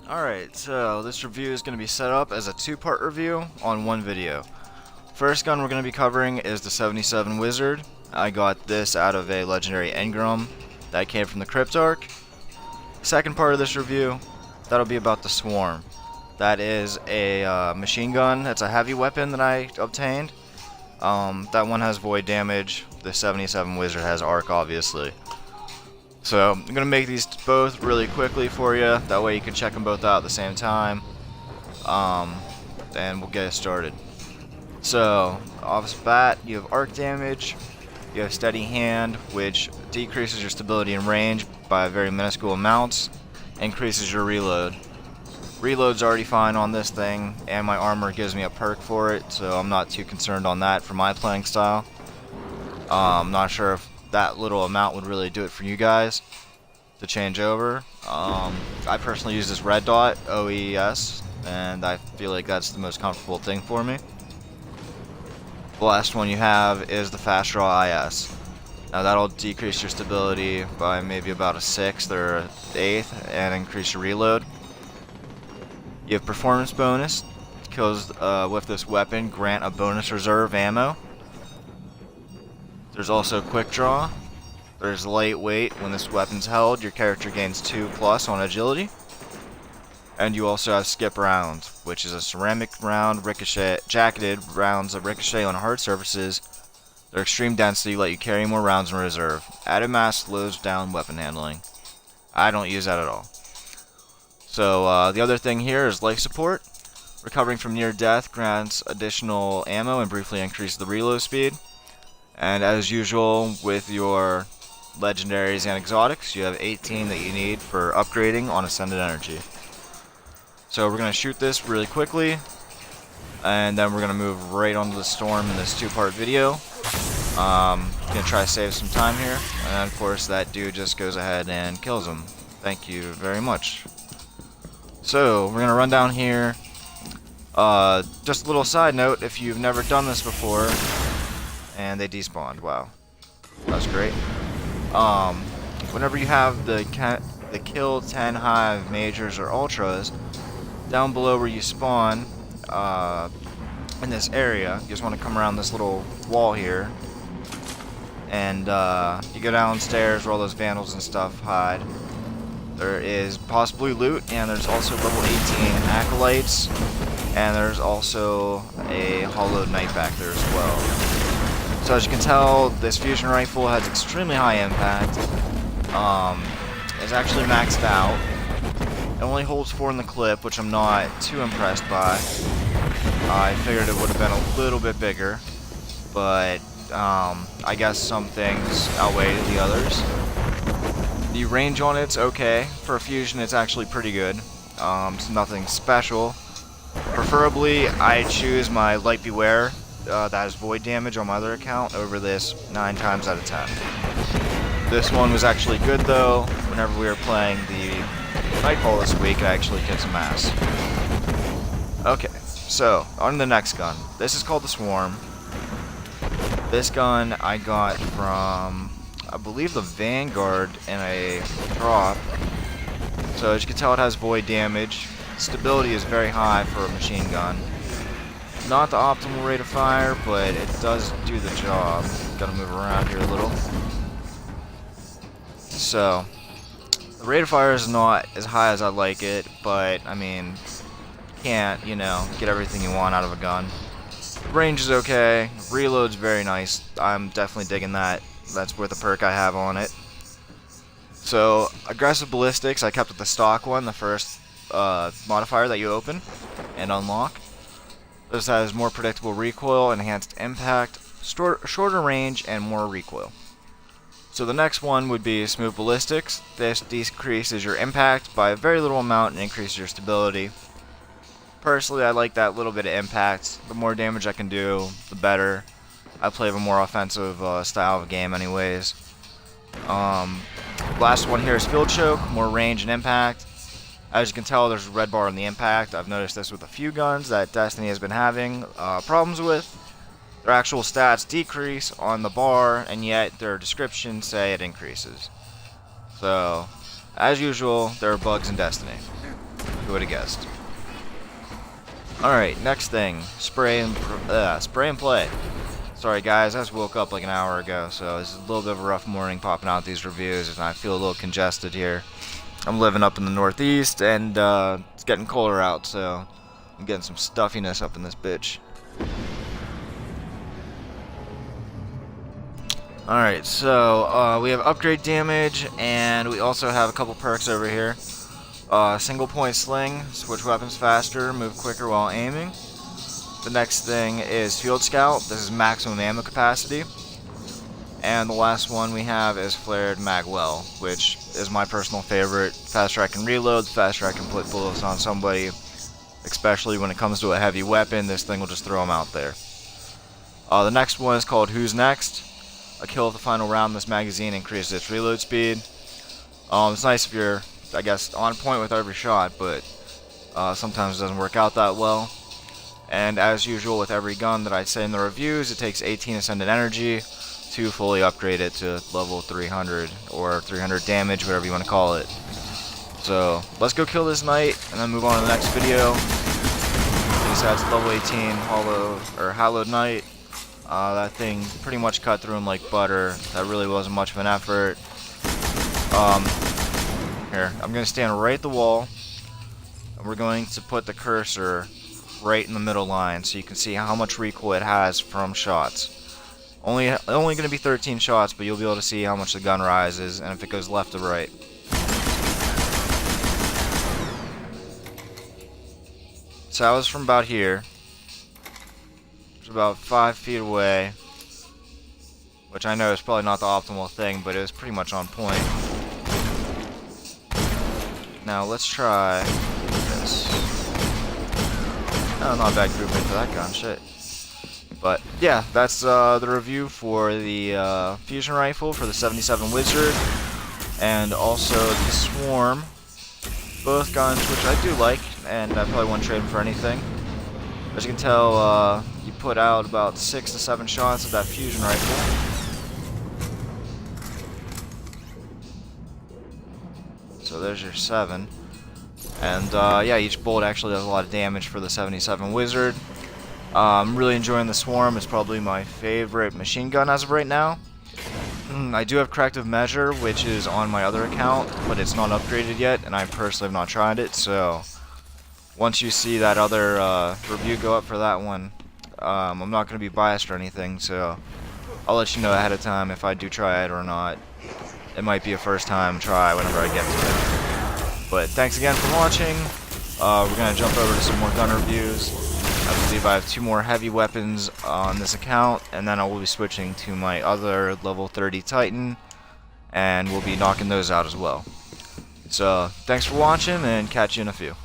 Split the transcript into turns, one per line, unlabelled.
Alright, so this review is going to be set up as a two-part review on one video. First gun we're going to be covering is the 77 Wizard. I got this out of a legendary engram that came from the Cryptarch. Second part of this review, that'll be about the Swarm. That is a machine gun. It's a heavy weapon that I obtained. That one has void damage. The 77 Wizard has arc, obviously. So I'm going to make these both really quickly for you, that way you can check them both out at the same time, and we'll get it started. So off the bat, you have arc damage, you have steady hand, which decreases your stability and range by very minuscule amounts, increases your reload. Reload's already fine on this thing, and my armor gives me a perk for it, so I'm not too concerned on that for my playing style. I'm not sure if that little amount would really do it for you guys to change over. I personally use this red dot, OES, and I feel like that's the most comfortable thing for me. The last one you have is the Fast Draw IS. Now that'll decrease your stability by maybe about a 6th or an 8th and increase your reload. You have Performance Bonus. Kills with this weapon grant a bonus reserve ammo. There's also Quick Draw. There's Lightweight. When this weapon's held, your character gains 2+ on agility. And you also have Skip Rounds, which is a ceramic round ricochet, jacketed rounds that ricochet on hard surfaces. Their extreme density let you carry more rounds in reserve. Added mass slows down weapon handling. I don't use that at all. So the other thing here is life support. Recovering from near death grants additional ammo and briefly increases the reload speed. And as usual with your legendaries and exotics, you have 18 that you need for upgrading on Ascended Energy. So we're going to shoot this really quickly, and then we're going to move right onto the Storm in this two-part video. Going to try to save some time here, and then of course that dude just goes ahead and kills him. Thank you very much. So we're going to run down here. Just a little side note, if you've never done this before, and they despawned. Wow, that's great. Whenever you have the kill 10 hive majors or ultras, down below where you spawn, in this area, you just want to come around this little wall here, and you go downstairs where all those vandals and stuff hide. There is possibly loot, and there's also level 18 acolytes, and there's also a hollowed knight back there as well. So as you can tell, this fusion rifle has extremely high impact. It's actually maxed out. It only holds 4 in the clip, which I'm not too impressed by. I figured it would have been a little bit bigger, but I guess some things outweigh the others. The range on it's okay. For a fusion, it's actually pretty good. It's nothing special. Preferably, I choose my Light Beware. That has void damage on my other account over this 9 times out of 10. This one was actually good though. Whenever we were playing the Nightfall this week, I actually kicked some ass. Okay, so on to the next gun. This is called the Swarm. This gun I got from, I believe, the Vanguard in a drop. So as you can tell, it has void damage. Stability is very high for a machine gun. Not the optimal rate of fire, but it does do the job. Gotta move around here a little. So, the rate of fire is not as high as I'd like it, but, I mean, you can't, you know, get everything you want out of a gun. Range is okay. Reload's very nice. I'm definitely digging that. That's worth a perk I have on it. So, aggressive ballistics, I kept with the stock one, the first modifier that you open and unlock. This has more predictable recoil, enhanced impact, shorter range, and more recoil. So the next one would be Smooth Ballistics. This decreases your impact by a very little amount and increases your stability. Personally, I like that little bit of impact. The more damage I can do, the better. I play a more offensive style of game anyways. Last one here is Field Choke, more range and impact. As you can tell, there's a red bar on the impact. I've noticed this with a few guns that Destiny has been having problems with. Their actual stats decrease on the bar, and yet their descriptions say it increases. So, as usual, there are bugs in Destiny. Who would have guessed? Alright, next thing. Spray and play. Sorry guys, I just woke up like an hour ago, so it's a little bit of a rough morning popping out these reviews, and I feel a little congested here. I'm living up in the Northeast, and it's getting colder out, so I'm getting some stuffiness up in this bitch. Alright, so we have upgrade damage, and we also have a couple perks over here. Single point sling, switch weapons faster, move quicker while aiming. The next thing is Field Scout. This is maximum ammo capacity. And the last one we have is Flared Magwell, which is my personal favorite. Faster I can reload, the faster I can put bullets on somebody. Especially when it comes to a heavy weapon, this thing will just throw them out there. The next one is called Who's Next. A kill of the final round in this magazine increases its reload speed. It's nice if you're, I guess, on point with every shot, but sometimes it doesn't work out that well. And as usual with every gun that I say in the reviews, it takes 18 ascendant energy to fully upgrade it to level 300 or 300 damage, whatever you want to call it. So let's go kill this knight and then move on to the next video. This has level 18 hallowed knight. That thing pretty much cut through him like butter. That really wasn't much of an effort. Here, I'm going to stand right at the wall, and we're going to put the cursor right in the middle line so you can see how much recoil it has from shots. Only going to be 13 shots, but you'll be able to see how much the gun rises and if it goes left or right. So I was from about here. It's about 5 feet away, which I know is probably not the optimal thing, but it was pretty much on point. Now let's try this. Oh, not a bad grouping for that gun, shit. But yeah, that's the review for the fusion rifle for the 77 Wizard, and also the Swarm. Both guns, which I do like, and I probably wouldn't trade them for anything. As you can tell, you put out about 6 to 7 shots of that fusion rifle. So there's your 7. And yeah, each bolt actually does a lot of damage for the 77 Wizard. I'm really enjoying the Swarm. It's probably my favorite machine gun as of right now. I do have Corrective Measure, which is on my other account, but it's not upgraded yet, and I personally have not tried it, so once you see that other review go up for that one, I'm not going to be biased or anything, so I'll let you know ahead of time if I do try it or not. It might be a first time try whenever I get to it. But thanks again for watching. We're going to jump over to some more gun reviews. I believe I have 2 more heavy weapons on this account, and then I will be switching to my other level 30 Titan, and we'll be knocking those out as well. So, thanks for watching, and catch you in a few.